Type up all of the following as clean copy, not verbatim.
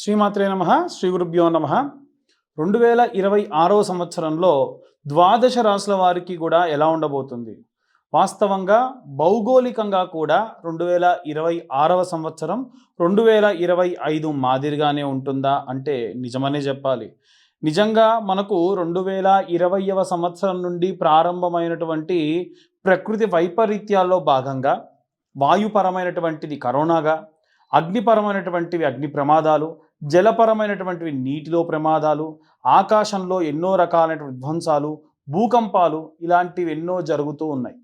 శ్రీమాత్రే నమః. శ్రీ గురుభ్యో నమః. 2026వ సంవత్సరంలో ద్వాదశ రాశుల వారికి కూడా ఎలా ఉండబోతుంది? వాస్తవంగా భౌగోళికంగా కూడా 2026వ సంవత్సరం 2025 మాదిరిగానే ఉంటుందా అంటే నిజమనే చెప్పాలి. నిజంగా మనకు 2020వ సంవత్సరం నుండి ప్రారంభమైనటువంటి ప్రకృతి వైపరీత్యాల్లో భాగంగా వాయుపరమైనటువంటిది కరోనాగా, అగ్నిపరమైనటువంటివి అగ్ని ప్రమాదాలు, జలపరమైనటువంటివి నీటిలో ప్రమాదాలు, ఆకాశంలో ఎన్నో రకాలైన విధ్వంసాలు, భూకంపాలు ఇలాంటివి ఎన్నో జరుగుతూ ఉన్నాయి.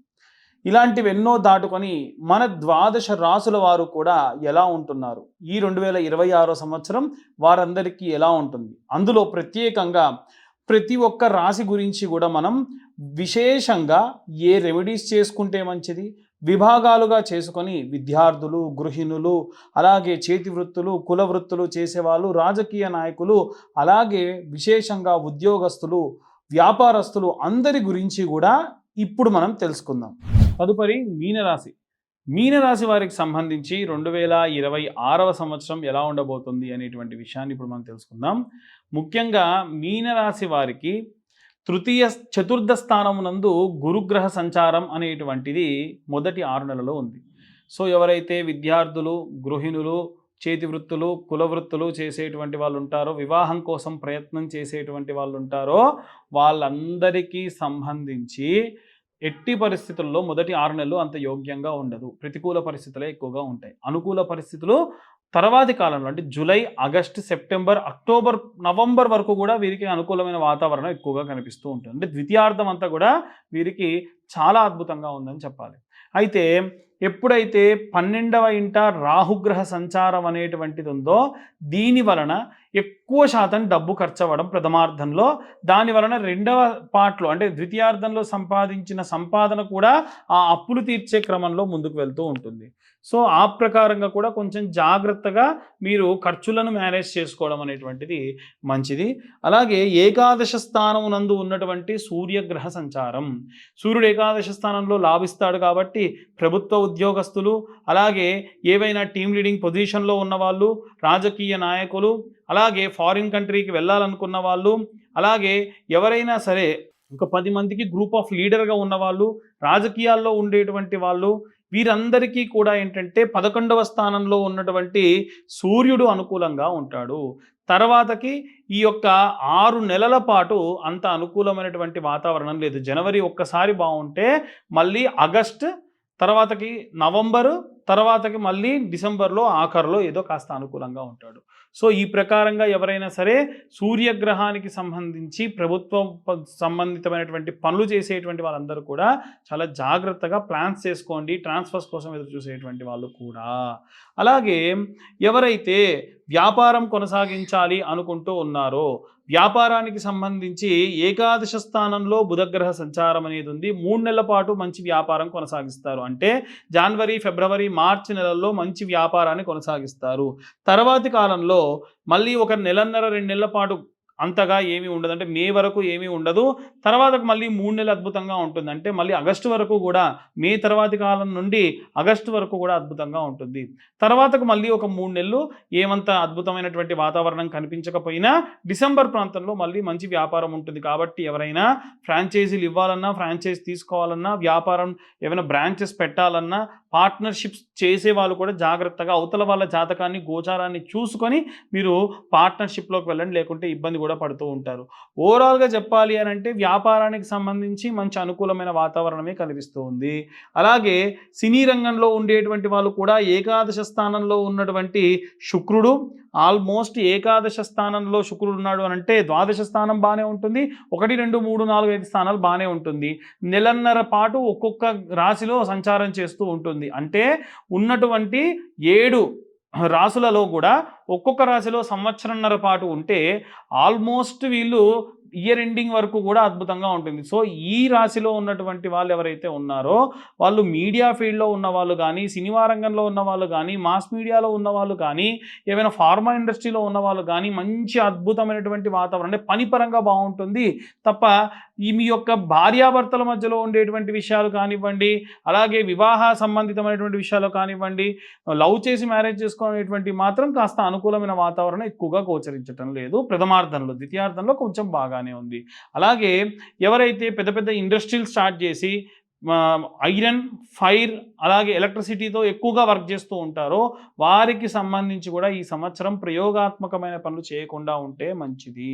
ఇలాంటివెన్నో దాటుకొని మన ద్వాదశ రాసుల వారు కూడా ఎలా ఉంటున్నారు? ఈ 2026 సంవత్సరం వారందరికీ ఎలా ఉంటుంది? అందులో ప్రత్యేకంగా ప్రతి ఒక్క రాశి గురించి కూడా మనం విశేషంగా ఏ రెమెడీస్ చేసుకుంటే మంచిది, విభాగాలుగా చేసుకొని విద్యార్థులు, గృహిణులు, అలాగే చేతి వృత్తులు, కుల వృత్తులు చేసేవాళ్ళు, రాజకీయ నాయకులు, అలాగే విశేషంగా ఉద్యోగస్తులు, వ్యాపారస్తులు అందరి గురించి కూడా ఇప్పుడు మనం తెలుసుకుందాం. తదుపరి మీనరాశి. మీనరాశి వారికి సంబంధించి 2026వ సంవత్సరం ఎలా ఉండబోతుంది అనేటువంటి విషయాన్ని ఇప్పుడు మనం తెలుసుకుందాం. ముఖ్యంగా మీనరాశి వారికి తృతీయ చతుర్థ స్థానమునందు గురుగ్రహ సంచారం అనేటువంటిది మొదటి 6 నెలల్లో ఉంది. సో ఎవరైతే విద్యార్థులు, గృహిణులు, చేతి వృత్తులు, కుల వృత్తులు చేసేటువంటి వాళ్ళు ఉంటారో, వివాహం కోసం ప్రయత్నం చేసేటువంటి వాళ్ళు ఉంటారో, వాళ్ళందరికీ సంబంధించి ఎట్టి పరిస్థితుల్లో మొదటి 6 నెలలు అంత యోగ్యంగా ఉండదు. ప్రతికూల పరిస్థితులే ఎక్కువగా ఉంటాయి. అనుకూల పరిస్థితులు తర్వాతి కాలంలో అంటే July, August, September, October, November వరకు కూడా వీరికి అనుకూలమైన వాతావరణం ఎక్కువగా కనిపిస్తూ ఉంటుంది. అంటే ద్వితీయార్థం అంతా కూడా వీరికి చాలా అద్భుతంగా ఉందని చెప్పాలి. అయితే ఎప్పుడైతే 12వ ఇంట రాహుగ్రహ సంచారం అనేటువంటిది ఉందో, దీని వలన ఎక్కువ శాతం డబ్బు ఖర్చు అవ్వడం ప్రథమార్థంలో, దాని వలన రెండవ పార్ట్లో అంటే ద్వితీయార్థంలో సంపాదించిన సంపాదన కూడా ఆ అప్పులు తీర్చే క్రమంలో ముందుకు వెళ్తూ ఉంటుంది. సో ఆ ప్రకారంగా కూడా కొంచెం జాగ్రత్తగా మీరు ఖర్చులను మేనేజ్ చేసుకోవడం అనేటువంటిది మంచిది. అలాగే ఏకాదశ స్థానం నందు ఉన్నటువంటి సూర్యగ్రహ సంచారం, సూర్యుడు ఏకాదశ స్థానంలో లాభిస్తాడు కాబట్టి ప్రభుత్వ ఉద్యోగస్తులు, అలాగే ఏవైనా టీమ్ లీడింగ్ పొజిషన్లో ఉన్నవాళ్ళు, రాజకీయ నాయకులు, అలాగే ఫారిన్ కంట్రీకి వెళ్ళాలనుకున్న వాళ్ళు, అలాగే ఎవరైనా సరే ఒక 10 మందికి గ్రూప్ ఆఫ్ లీడర్గా ఉన్నవాళ్ళు, రాజకీయాల్లో ఉండేటువంటి వాళ్ళు, వీరందరికీ కూడా ఏంటంటే 11వ స్థానంలో ఉన్నటువంటి సూర్యుడు అనుకూలంగా ఉంటాడు. తర్వాతకి ఈ యొక్క 6 నెలల పాటు అంత అనుకూలమైనటువంటి వాతావరణం లేదు. జనవరి ఒక్కసారి బాగుంటే మళ్ళీ ఆగస్ట్, తర్వాతకి నవంబరు, తర్వాతకి మళ్ళీ డిసెంబర్లో ఆఖరిలో ఏదో కాస్త అనుకూలంగా ఉంటాడు. సో ఈ ప్రకారంగా ఎవరైనా సరే సూర్యగ్రహానికి సంబంధించి ప్రభుత్వం సంబంధితమైనటువంటి పనులు చేసేటువంటి వాళ్ళందరూ కూడా చాలా జాగ్రత్తగా ప్లాన్స్ చేసుకోండి. ట్రాన్స్ఫర్స్ కోసం ఎదురు చూసేటువంటి వాళ్ళు కూడా. అలాగే ఎవరైతే వ్యాపారం కొనసాగించాలి అనుకుంటూ ఉన్నారో, వ్యాపారానికి సంబంధించి ఏకాదశ స్థానంలో బుధగ్రహ సంచారం అనేది ఉంది. 3 నెలల పాటు మంచి వ్యాపారం కొనసాగిస్తారు. అంటే జనవరి, ఫిబ్రవరి, మార్చి నెలల్లో మంచి వ్యాపారాన్ని కొనసాగిస్తారు. తర్వాతి కాలంలో మళ్ళీ ఒక నెలన్నర, 2 నెలల పాటు అంతగా ఏమీ ఉండదు. అంటే మే వరకు ఏమీ ఉండదు. తర్వాతకు మళ్ళీ 3 నెలలు అద్భుతంగా ఉంటుంది. అంటే మళ్ళీ ఆగస్టు వరకు కూడా, మే తర్వాతి కాలం నుండి ఆగస్టు వరకు కూడా అద్భుతంగా ఉంటుంది. తర్వాతకు మళ్ళీ ఒక 3 నెలలు ఏమంత అద్భుతమైనటువంటి వాతావరణం కనిపించకపోయినా డిసెంబర్ ప్రాంతంలో మళ్ళీ మంచి వ్యాపారం ఉంటుంది. కాబట్టి ఎవరైనా ఫ్రాంచైజీలు ఇవ్వాలన్నా, ఫ్రాంచైజ్ తీసుకోవాలన్నా, వ్యాపారం ఏమైనా బ్రాంచెస్ పెట్టాలన్నా, పార్ట్నర్షిప్స్ చేసే వాళ్ళు కూడా జాగ్రత్తగా అవతల వాళ్ళ జాతకాన్ని, గోచారాన్ని చూసుకొని మీరు పార్ట్నర్షిప్లోకి వెళ్ళండి. లేకుంటే ఇబ్బంది కూడా పడుతూ ఉంటారు. ఓవరాల్గా చెప్పాలి అని అంటే వ్యాపారానికి సంబంధించి మంచి అనుకూలమైన వాతావరణమే కనిపిస్తూ ఉంది. అలాగే సినీ రంగంలో ఉండేటువంటి వాళ్ళు కూడా ఏకాదశ స్థానంలో ఉన్నటువంటి శుక్రుడు, ఆల్మోస్ట్ ఏకాదశ స్థానంలో శుక్రుడు ఉన్నాడు అని అంటే ద్వాదశ స్థానం బాగానే ఉంటుంది. 1, 2, 3, 4, 5 స్థానాలు బాగానే ఉంటుంది. నెలన్నర పాటు ఒక్కొక్క రాశిలో సంచారం చేస్తూ ఉంటుంది. అంటే ఉన్నటువంటి 7 రాశులలో కూడా ఒక్కొక్క రాశిలో సంవత్సరంన్నర పాటు ఉంటే ఆల్మోస్ట్ వీళ్ళు ఇయర్ ఎండింగ్ వరకు కూడా అద్భుతంగా ఉంటుంది. సో, ఈ రాశిలో ఉన్నటువంటి వాళ్ళు ఎవరైతే ఉన్నారో, వాళ్ళు మీడియా ఫీల్డ్‌లో ఉన్నవాళ్ళు గానీ, సినిమా రంగంలో ఉన్నవాళ్ళు గానీ, మాస్ మీడియాలో ఉన్నవాళ్ళు కానీ, ఏవైనా ఫార్మా ఇండస్ట్రీలో ఉన్నవాళ్ళు గానీ, మంచి అద్భుతమైనటువంటి వాతావరణం అంటే పని పరంగా బావుంటుంది తప్ప, ఈ మీ యొక్క భార్యాభర్తల మధ్యలో ఉండేటువంటి విషయాలు కానివ్వండి, అలాగే వివాహ సంబంధితమైనటువంటి విషయాలు కానివ్వండి, లవ్ చేసి మ్యారేజ్ చేసుకునేటువంటివి మాత్రం కాస్త అనుకూలమైన వాతావరణం ఎక్కువగా గోచరించటం లేదు ప్రథమార్థంలో. ద్వితీయార్థంలో కొంచెం బాగానే ఉంది. అలాగే ఎవరైతే పెద్ద పెద్ద ఇండస్ట్రీలు స్టార్ట్ చేసి ఐరన్, ఫైర్ అలాగే ఎలక్ట్రిసిటీతో ఎక్కువగా వర్క్ చేస్తూ ఉంటారో వారికి సంబంధించి కూడా ఈ సంవత్సరం ప్రయోగాత్మకమైన పనులు చేయకుండా ఉంటే మంచిది.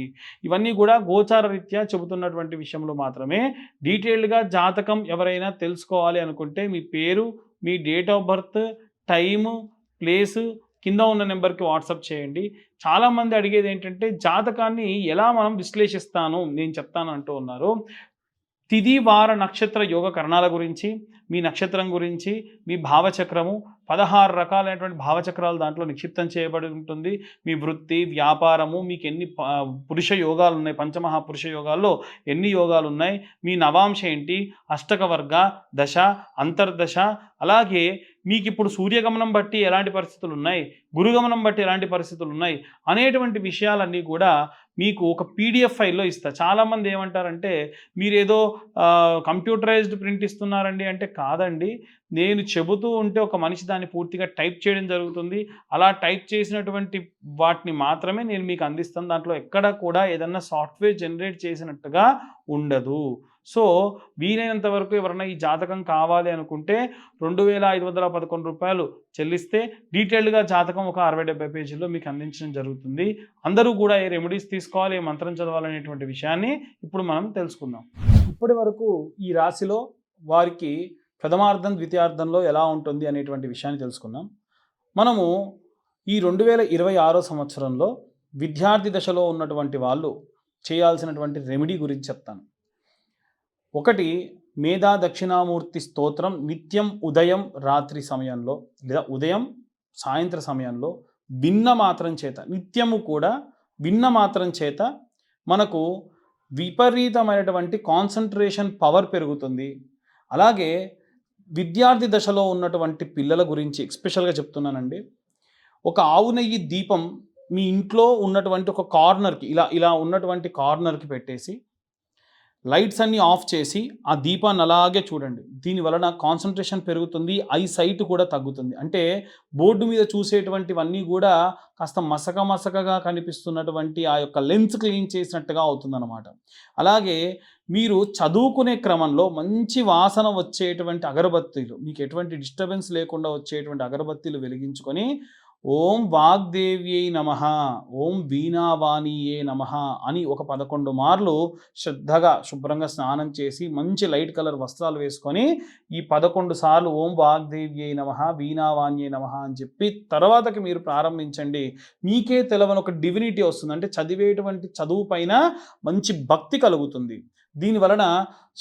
ఇవన్నీ కూడా గోచార రీత్యా చెబుతున్నటువంటి విషయంలో మాత్రమే. డీటెయిల్డ్‌గా జాతకం ఎవరైనా తెలుసుకోవాలి అనుకుంటే మీ పేరు, మీ date of birth, time, place కింద ఉన్న నెంబర్‌కి వాట్సాప్ చేయండి. చాలామంది అడిగేది ఏంటంటే జాతకాన్ని ఎలా మనం విశ్లేషిస్తాను నేను చెప్తాను అంటూ ఉన్నారు. తిథి, వార, నక్షత్ర యోగ కరణాల గురించి, మీ నక్షత్రం గురించి, మీ భావచక్రము 16 రకాలైనటువంటి భావచక్రాలు దాంట్లో నిక్షిప్తం చేయబడి ఉంటుంది. మీ వృత్తి, వ్యాపారము, మీకు ఎన్ని పురుష యోగాలు ఉన్నాయి, పంచమహాపురుష యోగాల్లో ఎన్ని యోగాలు ఉన్నాయి, మీ నవాంశ ఏంటి, అష్టక వర్గ, దశ, అంతర్దశ, అలాగే మీకు ఇప్పుడు సూర్యగమనం బట్టి ఎలాంటి పరిస్థితులు ఉన్నాయి, గురుగమనం బట్టి ఎలాంటి పరిస్థితులు ఉన్నాయి అనేటువంటి విషయాలన్నీ కూడా మీకు ఒక పీడిఎఫ్ ఫైల్లో ఇస్తా. చాలామంది ఏమంటారంటే మీరేదో కంప్యూటరైజ్డ్ ప్రింట్ ఇస్తున్నారండి అంటే, కాదండి, నేను చెబుతూ ఉంటే ఒక మనిషి దాన్ని పూర్తిగా టైప్ చేయడం జరుగుతుంది. అలా టైప్ చేసినటువంటి వాటిని మాత్రమే నేను మీకు అందిస్తాను. దాంట్లో ఎక్కడ కూడా ఏదన్నా సాఫ్ట్వేర్ జనరేట్ చేసినట్టుగా ఉండదు. సో, వీలైనంత వరకు ఎవరైనా ఈ జాతకం కావాలి అనుకుంటే రూ. 2,511 చెల్లిస్తే డీటెయిల్డ్‌గా జాతకం ఒక 60-70 పేజీల్లో మీకు అందించడం జరుగుతుంది. అందరూ కూడా ఏ రెమెడీస్ తీసుకోవాలి, ఏ మంత్రం చదవాలనేటువంటి విషయాన్ని ఇప్పుడు మనం తెలుసుకుందాం. ఇప్పటి వరకు ఈ రాశిలో వారికి ప్రథమార్థం, ద్వితీయార్థంలో ఎలా ఉంటుంది అనేటువంటి విషయాన్ని తెలుసుకున్నాం. మనము ఈ 2026 సంవత్సరంలో విద్యార్థి దశలో ఉన్నటువంటి వాళ్ళు చేయాల్సినటువంటి రెమెడీ గురించి చెప్తాను. ఒకటి, మేధా దక్షిణామూర్తి స్తోత్రం నిత్యం ఉదయం రాత్రి సమయంలో లేదా ఉదయం సాయంత్ర సమయంలో విన్న మాత్రం చేత, నిత్యము కూడా విన్న మాత్రం చేత మనకు విపరీతమైనటువంటి కాన్సంట్రేషన్ పవర్ పెరుగుతుంది. అలాగే విద్యార్థి దశలో ఉన్నటువంటి పిల్లల గురించి ఎస్పెషల్గా చెప్తున్నానండి. ఒక ఆవు నెయ్యి దీపం మీ ఇంట్లో ఉన్నటువంటి ఒక కార్నర్కి ఇలా ఉన్నటువంటి కార్నర్కి పెట్టేసి లైట్స్ అన్నీ ఆఫ్ చేసి ఆ దీపాన్ని అలాగే చూడండి. దీని వలన కాన్సంట్రేషన్ పెరుగుతుంది, ఐ సైట్ కూడా తగ్గుతుంది. అంటే బోర్డు మీద చూసేటువంటివన్నీ కూడా కాస్త మసకగా కనిపిస్తున్నటువంటి ఆ యొక్క లెన్స్ క్లీన్ చేసినట్టుగా అవుతుందన్నమాట. అలాగే మీరు చదువుకునే క్రమంలో మంచి వాసన వచ్చేటువంటి అగరబత్తీలు, మీకు ఎటువంటి డిస్టర్బెన్స్ లేకుండా వచ్చేటువంటి అగరబత్తీలు వెలిగించుకొని ఓం వాగ్దేవ్యై నమః, ఓం వీణావాణియే నమః అని ఒక 11 మార్లు శ్రద్ధగా శుభ్రంగా స్నానం చేసి మంచి లైట్ కలర్ వస్త్రాలు వేసుకొని ఈ 11 సార్లు ఓం వాగ్దేవ్యై నమః, వీణావాణియే నమః అని చెప్పి తర్వాతకి మీరు ప్రారంభించండి. మీకే తెలవని ఒక డివినిటీ వస్తుంది. అంటే చదివేటువంటి చదువు పైన మంచి భక్తి కలుగుతుంది. దీనివలన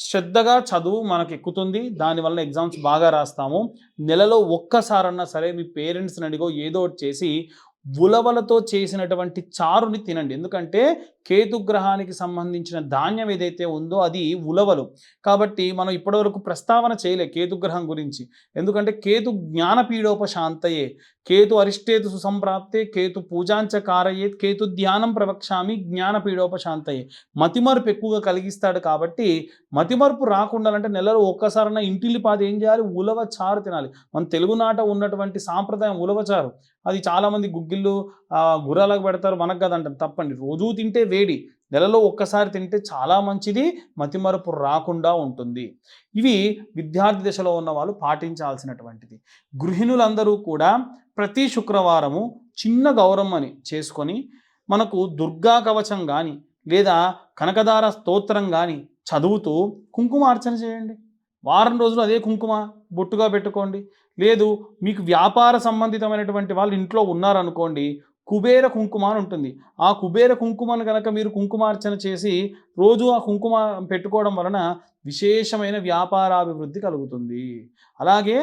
శ్రద్ధగా చదువు మనకు ఎక్కుతుంది. దానివల్ల ఎగ్జామ్స్ బాగా రాస్తాము. నెలలో ఒక్కసారన్నా సరే మీ పేరెంట్స్ని అడిగో ఏదో ఒకటి చేసి ఉలవలతో చేసినటువంటి చారుని తినండి. ఎందుకంటే కేతుగ్రహానికి సంబంధించిన ధాన్యం ఏదైతే ఉందో అది ఉలవలు. కాబట్టి మనం ఇప్పటివరకు ప్రస్తావన చేయలే కేతుగ్రహం గురించి. ఎందుకంటే కేతు జ్ఞానపీడోపశాంతయే, కేతు అరిష్టేతు సుసంప్రాప్తే, కేతు పూజాంచ కారయేత్, కేతు ధ్యానం ప్రవక్ష్యామి జ్ఞానపీడోపశాంతయే. మతిమరుపు ఎక్కువగా కలిగిస్తాడు. కాబట్టి మతిమరుపు రాకుండాలంటే నెలలో ఒక్కసారన్నా ఇంటిల్లిపాది ఏం చేయాలి, ఉలవ చారు తినాలి. మన తెలుగునాట ఉన్నటువంటి సాంప్రదాయం ఉలవ చారు. అది చాలామంది గుగ్గిళ్ళు గుర్రాలకు పెడతారు, మనకు కదంటారు. తప్పండి. రోజూ తింటే వేడి, నెలలో ఒక్కసారి తింటే చాలా మంచిది, మతిమరుపు రాకుండా ఉంటుంది. ఇవి విద్యార్థి దశలో ఉన్న వాళ్ళు పాటించాల్సినటువంటిది. గృహిణులందరూ కూడా ప్రతి శుక్రవారము చిన్న గౌరమ్మని చేసుకొని మనకు దుర్గా కవచం కానీ లేదా కనకదార స్తోత్రం కానీ చదువుతూ కుంకుమార్చన చేయండి. వారం రోజులు అదే కుంకుమ బొట్టుగా పెట్టుకోండి. లేదు మీకు వ్యాపార సంబంధితమైనటువంటి వాళ్ళు ఇంట్లో ఉన్నారనుకోండి, కుబేర కుంకుమ అని ఉంటుంది. ఆ కుబేర కుంకుమను కనుక మీరు కుంకుమార్చన చేసి రోజు ఆ కుంకుమ పెట్టుకోవడం వలన విశేషమైన వ్యాపారాభివృద్ధి కలుగుతుంది. అలాగే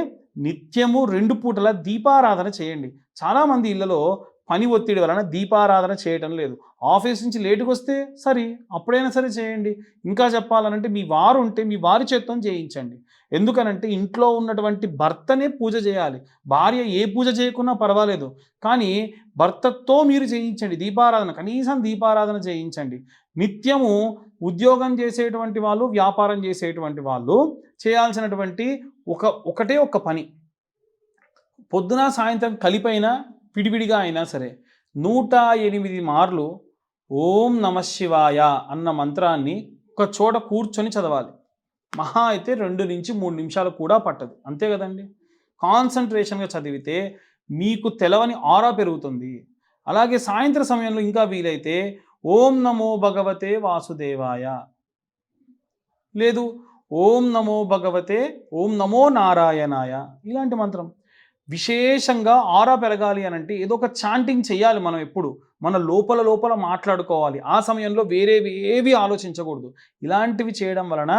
నిత్యము 2 పూటల దీపారాధన చేయండి. చాలామంది ఇళ్లలో పని ఒత్తిడి వలన దీపారాధన చేయటం లేదు. ఆఫీస్ నుంచి లేట్‌గా వస్తే సరే, అప్పుడైనా సరే చేయండి. ఇంకా చెప్పాలనంటే మీ వారు ఉంటే మీ వారి చేత్తోని చేయించండి. ఎందుకనంటే ఇంట్లో ఉన్నటువంటి భర్తనే పూజ చేయాలి. భార్య ఏ పూజ చేయకున్నా పర్వాలేదు. కానీ భర్తతో మీరు చేయించండి దీపారాధన. కనీసం దీపారాధన చేయించండి. నిత్యము ఉద్యోగం చేసేటువంటి వాళ్ళు, వ్యాపారం చేసేటువంటి వాళ్ళు చేయాల్సినటువంటి ఒకటే ఒక్క పని. పొద్దున, సాయంత్రం కలిపైనా, విడివిడిగా అయినా సరే 108 మార్లు ఓం నమః శివాయ అన్న మంత్రాన్ని ఒక చోట కూర్చొని చదవాలి. మహా అయితే 2-3 నిమిషాలు కూడా పట్టదు. అంతే కదండీ! కాన్సంట్రేషన్‌గా చదివితే మీకు తెలవని ఆరా పెరుగుతుంది. అలాగే సాయంత్రం సమయంలో ఇంకా వీలైతే ఓం నమో భగవతే వాసుదేవాయ, లేదు ఓం నమో నారాయణాయ, ఇలాంటి మంత్రం. విశేషంగా ఆరా పెరగాలి అనంటే ఏదో ఒక చాంటింగ్ చేయాలి. మనం ఎప్పుడు మన లోపల మాట్లాడుకోవాలి. ఆ సమయంలో వేరేవి ఏవి ఆలోచించకూడదు. ఇలాంటివి చేయడం వలన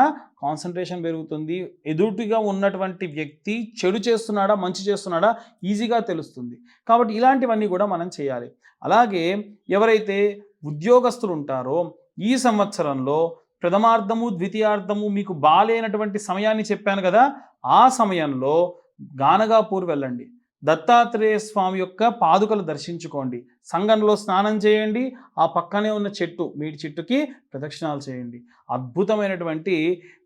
కాన్సంట్రేషన్ పెరుగుతుంది. ఎదుటిగా ఉన్నటువంటి వ్యక్తి చెడు చేస్తున్నాడా, మంచి చేస్తున్నాడా ఈజీగా తెలుస్తుంది. కాబట్టి ఇలాంటివన్నీ కూడా మనం చేయాలి. అలాగే ఎవరైతే ఉద్యోగస్తులు ఉంటారో ఈ సంవత్సరంలో ప్రథమార్థము, ద్వితీయార్థము మీకు బాలేనటువంటి సమయాన్ని చెప్పాను కదా, ఆ సమయంలో గానగాపూర్ వెళ్ళండి. దత్తాత్రేయ స్వామి యొక్క పాదుకలు దర్శించుకోండి. సంగంలో స్నానం చేయండి. ఆ పక్కనే ఉన్న మేడి చెట్టుకి ప్రదక్షిణాలు చేయండి. అద్భుతమైనటువంటి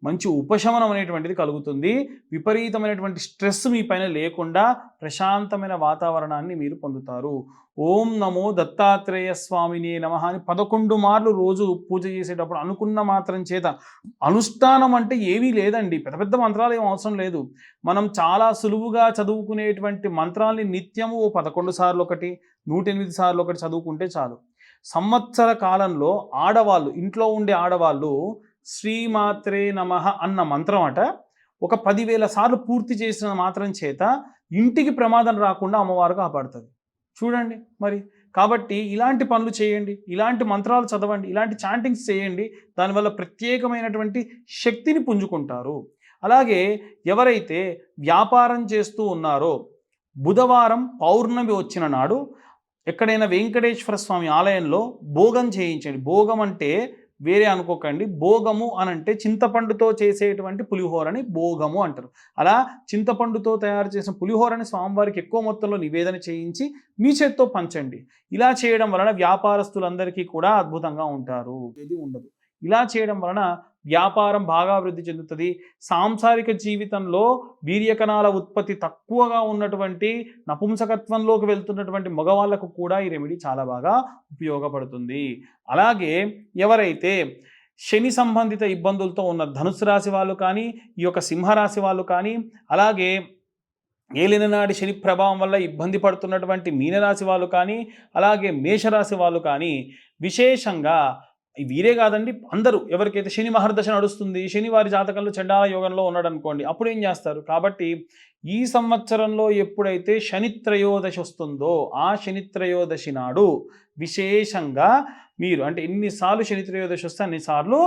మంచి ఉపశమనం అనేటువంటిది కలుగుతుంది. విపరీతమైనటువంటి స్ట్రెస్ మీ పైన లేకుండా ప్రశాంతమైన వాతావరణాన్ని మీరు పొందుతారు. ఓం నమో దత్తాత్రేయ స్వామినే నమః అని 11 మార్లు రోజు పూజ చేసేటప్పుడు అనుకున్న మాత్రం చేత, అనుష్ఠానం అంటే ఏమీ లేదండి, పెద్ద పెద్ద మంత్రాలు ఏం అవసరం లేదు. మనం చాలా సులువుగా చదువుకునేటువంటి మంత్రాల్ని నిత్యము 11 సార్లు ఒకటి, 108 సార్లు ఒకటి చదువుకుంటే చాలు. సంవత్సర కాలంలో ఆడవాళ్ళు, ఇంట్లో ఉండే ఆడవాళ్ళు శ్రీమాత్రే నమః అన్న మంత్రం ఒక 10,000 సార్లు పూర్తి చేసిన మాత్రం చేత ఇంటికి ప్రమాదం రాకుండా అమ్మవారు కాపాడుతుంది. చూడండి మరి. కాబట్టి ఇలాంటి పనులు చేయండి, ఇలాంటి మంత్రాలు చదవండి, ఇలాంటి చాంటింగ్స్ చేయండి. దానివల్ల ప్రత్యేకమైనటువంటి శక్తిని పుంజుకుంటారు. అలాగే ఎవరైతే వ్యాపారం చేస్తూ ఉన్నారో బుధవారం పౌర్ణమి వచ్చిన నాడు ఎక్కడైనా వెంకటేశ్వర స్వామి ఆలయంలో భోగం చేయించండి. భోగం అంటే వేరే అనుకోకండి. భోగము అనంటే చింతపండుతో చేసేటువంటి పులిహోరని భోగము అంటారు. అలా చింతపండుతో తయారు చేసిన పులిహోరని స్వామివారికి ఎక్కువ మొత్తంలో నివేదన చేయించి మీ చేత్తో పంచండి. ఇలా చేయడం వలన వ్యాపారస్తులందరికీ కూడా అద్భుతంగా ఉంటారు. ఇది ఉండదు. ఇలా చేయడం వలన వ్యాపారం బాగా అభివృద్ధి చెందుతుంది. సాంసారిక జీవితంలో వీర్యకణాల ఉత్పత్తి తక్కువగా ఉన్నటువంటి, నపుంసకత్వంలోకి వెళ్తున్నటువంటి మగవాళ్ళకు కూడా ఈ రెమెడీ చాలా బాగా ఉపయోగపడుతుంది. అలాగే ఎవరైతే శని సంబంధిత ఇబ్బందులతో ఉన్న ధనుసు రాశి వాళ్ళు కానీ, ఈ యొక్క సింహరాశి వాళ్ళు కానీ, అలాగే ఏలిననాడి శని ప్రభావం వల్ల ఇబ్బంది పడుతున్నటువంటి మీనరాశి వాళ్ళు కానీ, అలాగే మేషరాశి వాళ్ళు కానీ, విశేషంగా వీరే కాదండి, అందరూ ఎవరికైతే శని మహర్దశ నడుస్తుంది, శని వారి జాతకంలో చండాల యోగంలో ఉన్నాడు అనుకోండి, అప్పుడు ఏం చేస్తారు? కాబట్టి ఈ సంవత్సరంలో ఎప్పుడైతే శని త్రయోదశి వస్తుందో ఆ శని త్రయోదశి నాడు విశేషంగా మీరు అంటే ఎన్నిసార్లు శని త్రయోదశి వస్తే అన్నిసార్లు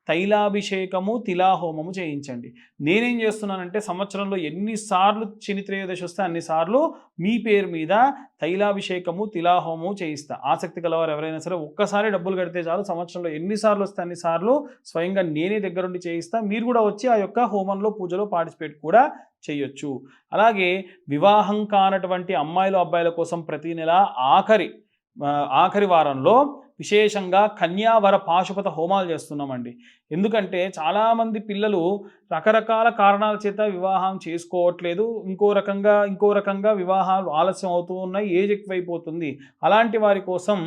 తైలాభిషేకము, తిలాహోమము చేయించండి. నేనేం చేస్తున్నానంటే సంవత్సరంలో ఎన్నిసార్లు శని త్రయోదశి వస్తే అన్నిసార్లు మీ పేరు మీద తైలాభిషేకము, తిలాహోమము చేయిస్తా. ఆసక్తి గలవారు ఎవరైనా సరే ఒక్కసారి డబ్బులు కడితే చాలు, సంవత్సరంలో ఎన్నిసార్లు వస్తే అన్నిసార్లు స్వయంగా నేనే దగ్గరుండి చేయిస్తా. మీరు కూడా వచ్చి ఆ యొక్క హోమంలో, పూజలో పార్టిసిపేట్ కూడా చేయొచ్చు. అలాగే వివాహం కానటువంటి అమ్మాయిలు, అబ్బాయిల కోసం ప్రతి నెల ఆఖరి వారంలో విశేషంగా కన్యావర పాశుపత హోమాలు చేస్తున్నామండి. ఎందుకంటే చాలామంది పిల్లలు రకరకాల కారణాల చేత వివాహం చేసుకోవట్లేదు. ఇంకో రకంగా వివాహాలు ఆలస్యం అవుతూ ఉన్నాయి, ఏజ్ ఎక్కువైపోతుంది. అలాంటి వారి కోసం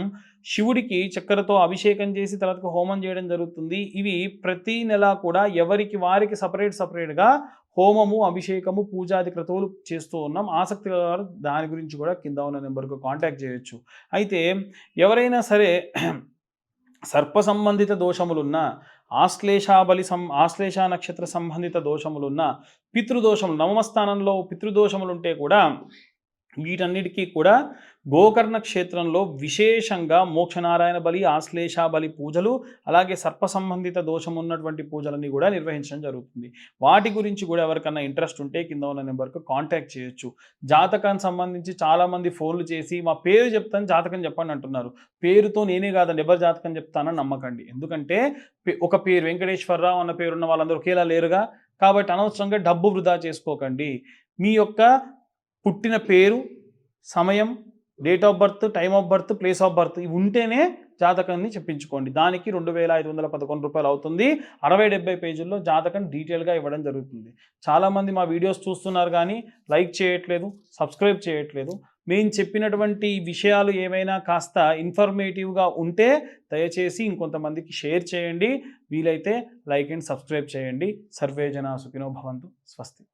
శివుడికి చక్కెరతో అభిషేకం చేసి తర్వాత హోమం చేయడం జరుగుతుంది. ఇవి ప్రతి నెల కూడా ఎవరికి వారికి సపరేట్గా హోమము, అభిషేకము, పూజాది క్రతువులు చేస్తూ ఉన్నాం. ఆసక్తి గలవారు దాని గురించి కూడా కింద ఉన్న నెంబర్కు కాంటాక్ట్ చేయొచ్చు. అయితే ఎవరైనా సరే సర్ప సంబంధిత దోషములున్న, ఆశ్లేష నక్షత్ర సంబంధిత దోషములున్న, పితృదోషములు, నవమ స్థానంలో పితృదోషములుంటే కూడా వీటన్నిటికీ కూడా గోకర్ణ క్షేత్రంలో విశేషంగా మోక్షనారాయణ బలి, ఆశ్లేష బలి పూజలు, అలాగే సర్ప సంబంధిత దోషం ఉన్నటువంటి పూజలన్నీ కూడా నిర్వహించడం జరుగుతుంది. వాటి గురించి కూడా ఎవరికన్నా ఇంట్రెస్ట్ ఉంటే కింద ఉన్న నెంబర్కు కాంటాక్ట్ చేయొచ్చు. జాతకానికి సంబంధించి చాలామంది ఫోన్లు చేసి మా పేరు చెప్తాను జాతకం చెప్పండి అంటున్నారు. పేరుతో నేనే కాదండి ఎవరి జాతకం చెప్తానని నమ్మకండి. ఎందుకంటే ఒక పేరు వెంకటేశ్వరరావు అన్న పేరున్న వాళ్ళందరూ ఒకేలా లేరుగా. కాబట్టి అనవసరంగా డబ్బు వృధా చేసుకోకండి. మీ యొక్క పుట్టిన పేరు, సమయం, date of birth, time of birth, place of birth ఇవి ఉంటేనే జాతకాన్ని చెప్పించుకోండి. దానికి 2511 రూపాయలు అవుతుంది. 60-70 పేజీల్లో జాతకం డీటెయిల్గా ఇవ్వడం జరుగుతుంది. చాలామంది మా వీడియోస్ చూస్తున్నారు కానీ లైక్ చేయట్లేదు, సబ్స్క్రైబ్ చేయట్లేదు. మేము చెప్పినటువంటి విషయాలు ఏమైనా కాస్త ఇన్ఫర్మేటివ్గా ఉంటే దయచేసి ఇంకొంతమందికి షేర్ చేయండి. వీలైతే లైక్ అండ్ సబ్స్క్రైబ్ చేయండి. సర్వే జనా సుఖినో భవంతు. స్వస్తి.